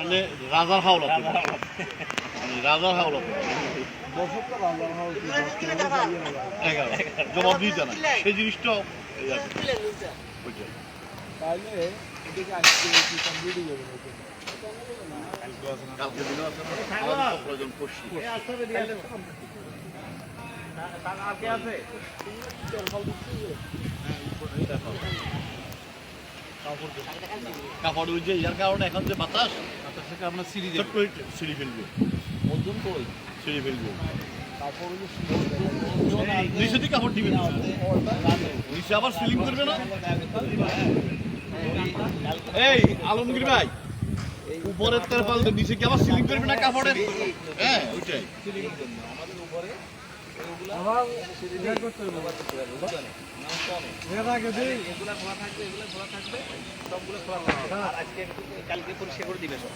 মানে রাজার হাওলা রাজার হাওলা জবাব দিতে না সেই জিনিসটা কালকে দিনও আছে প্রয়োজন পড়ছি কাপড় ওই যে ইয়ার কারণে এখন যে বাতাস বাতাসের কারণে সিঁড়ি ফেলবে মধ্যম তো সিঁড়ি ফেলবে নিচে দিয়ে কাপড় দিবে নিচে আবার সিলিং করবে না এই আলমগীর ভাই উপরের তেরপাল নিচে কি আবার সিলিং করবে না কাপড়ের হ্যাঁ ওইটাই আমাদের উপরে এগুলা খোলা থাকবে সবগুলো খোলা থাকবে আর আজকে কালকে পরিষ্কার করে দিবে সব